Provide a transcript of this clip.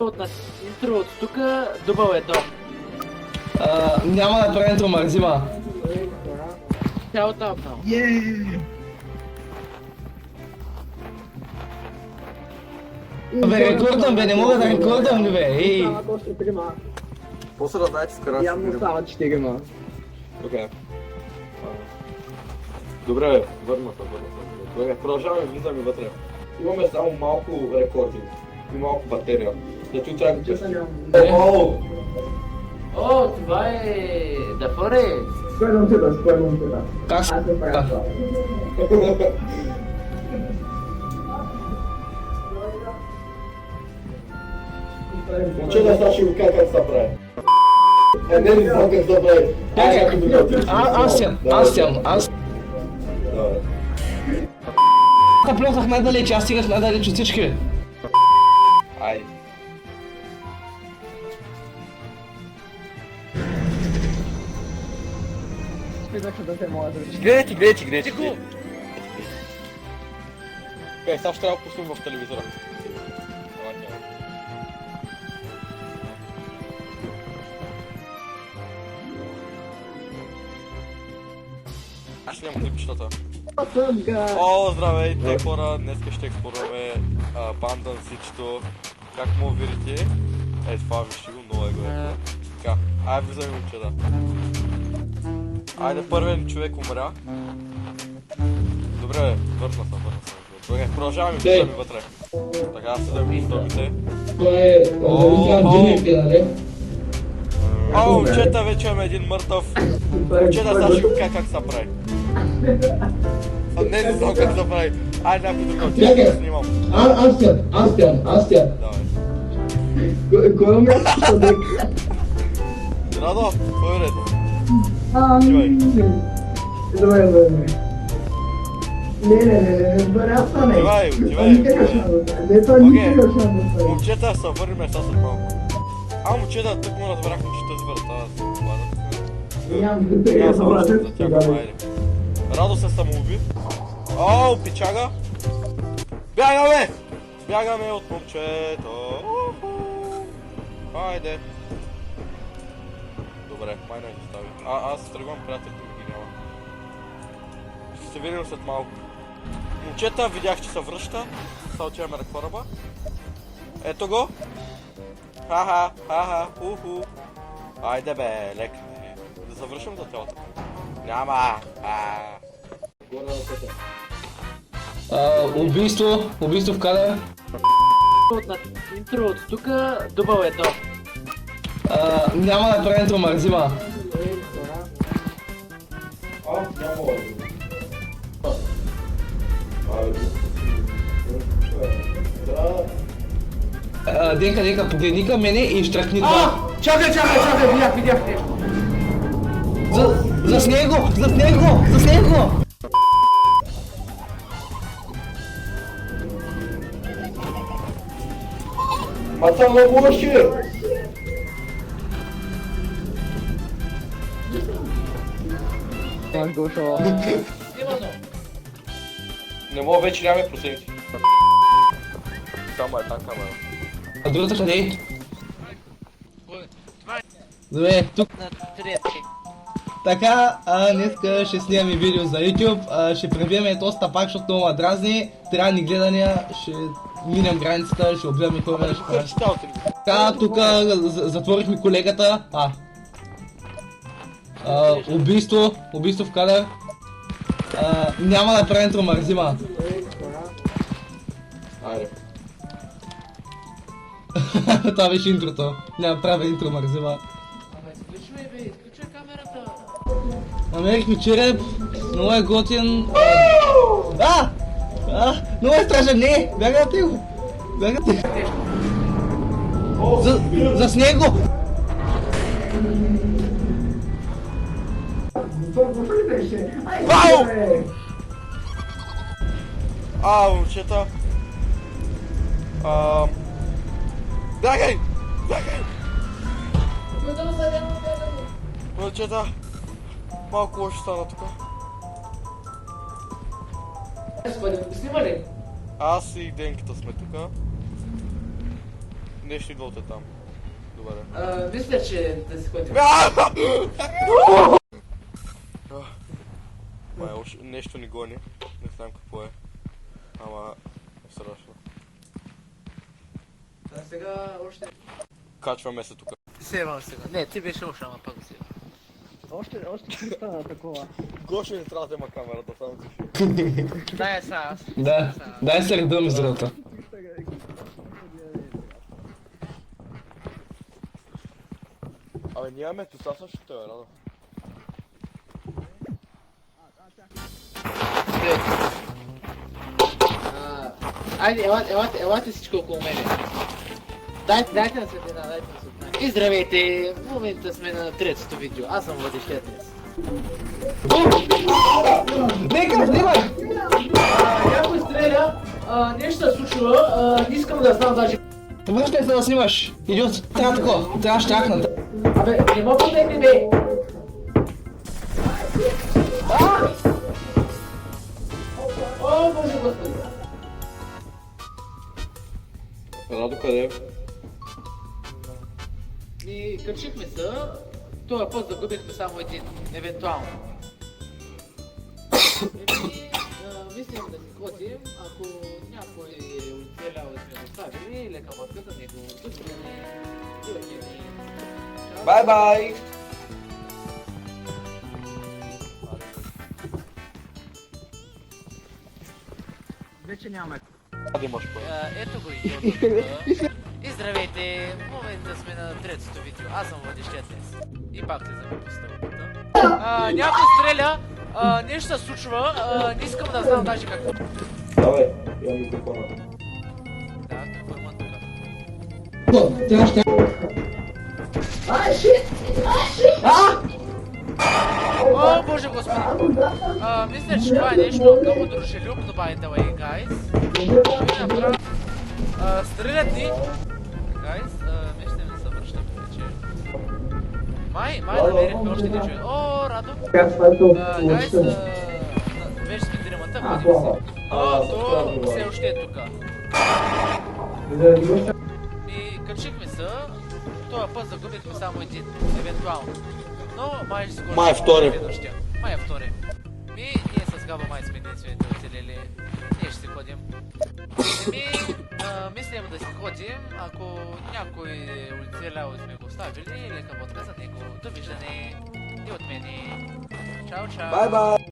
Интро от тук до балето. Няма да правим интро, взима. Цяло там. Бе, рекордвам, бе, не мога да рекордвам ли, бе, ей. После да знаете с края. Явно става 4. Окей. Добре, върната. Добре, продължаваме, влизаме вътре. Имаме само малко рекорди и малко батерия. Зато трябва да тестим. О, това е The Forest. Спойвам това. Как Аз се правя това. Момчета, сега ще го кажа как се прави. Не знам как се прави. Аз. Добре. Плъхнах най-далеч, аз стигах най-далеч от всички. Айде. Списах, че да се мога да реши. Гледайте. Тихо! Окей, сега ще трябва да пуснем в телевизора. Аз нямам клипчетата. О, здравейте хора, днес ще експлорираме Abandon Siege-то. Как му видите? Това вижте го, много е горе. Така, айде влизаме момчета. Айде, първият човек умря. Добре, върна съм. Добре, продължаваме, влизаме вътре. Така, седем в стълбите. О, момчета, вече имаме един мъртъв. Момчета, сега ще го кажа как се прави. Не знам как се прави. Айде, някой друг, отивам да снимам. Аз тя. Давай. Кой умря човек? Радо, кой е ред? Добре. Не, бъдя стане. Отивай. Не, това никъде ще да стане. Момчета, се върнем сега след малко. Момчета, тук му разбрах, че тази врата се отварят. Нямам За тях, айде. Радо се самоуби. О, пичага. Бягаме от момчето. Айде. Добре, май не достави. Аз тръгвам, приятелите ми ги няма. Ще се видим след малко. Момчета, видях, че се връща. Сега отиваме на кораба. Ето го. Ха-ха, уху. Айде бе, лека. Да завършим за цялата. Няма. Горе на пътя. Убийство в кадър. Интро от тук до балето. Няма да правим интро, взима. Няма. Денка, погледни към мене и штракни това. Чакай, видях нещо. Засне го! Маца много лоши! Аз го шо. Не мога, вече нямаме проценти. Само е там камера. А другата къде е? Добре, тук. На трески. Така, днеска ще снимаме видео за YouTube, ще пребиеме доста пак, защото много дразни, трябва ни гледания, ще минем границата, ще облияме хора, ще правим. Така, тук затворихме колегата, убийство в кадър. Няма да правим интро, взима. Айде. Това беше интрото, няма да правя интро, взима. Изключвай камерата. Намерихме череп, много е готин. Много е страшен, не! Бягате го! Засне го! Момчета. Бягай! Момчета. Малко лошо стана тук. Снима ли? Аз и Денката сме тук. Нещо идвате там. Добре. Мисля, че да се ходим. Май, нещо ни гони. Не знам какво е. Ама, страшно. А сега още... Качваме се тук. Севам сега. Не, ти беше още, ама пак го севам. Още ще стана такова. Гошо не трябва да има камерата, само ти. Дай я сега аз. Да, дай се редувам израта. Абе, нямаме достатъчно той, Радо. Айде, елате всичко около мене. Дайте на светлина, дайте на светлина. И здравейте, в момента сме на третото видео. Аз съм водещия днес. Нека, снимай! Някой стреля, нещо се случва, не искам да знам даже. Връщай се да снимаш. Идиот, трябва тако, трябва штракнат. Абе, не мога да не бе. О, Боже Господи. Радо, къде е? И качихме се, този път загубихме само един, евентуално. Мислим да се ходим, ако някой е оцелял и сме го оставили, лека мътка за него. Бай-бай! Вече нямаме. Къде имаш път? Ето го идиотът. И здравейте, в момента сме на третото видео. Аз съм водещия днес. И пак те запустил. Някой стреля, нещо се случва, не искам да знам даже какво. Давай, имам микрофона. Да, какво има тук? Трябва ще... О, Боже Господи! Мисля, че това е нещо много дружелюбно, by the way, guys. Ще ви направя... Стрелят ни! Guys, мисля да се връщаме вече. Май намерихме още един човек. О, Радо! Guys, вече сме тримата, ходим се. То все още е тука. И качихме се, този път загубихме само един, евентуално. Но май ще си го... Май е втори. Май е втори. Ние с Габа май сме единствените оцелели. Ние ще си ходим. Мислим да си ходим, ако някой е оцелял и сме го оставили, лека водка за него. Довиждане и от мене. Чао, чао. Бай-бай!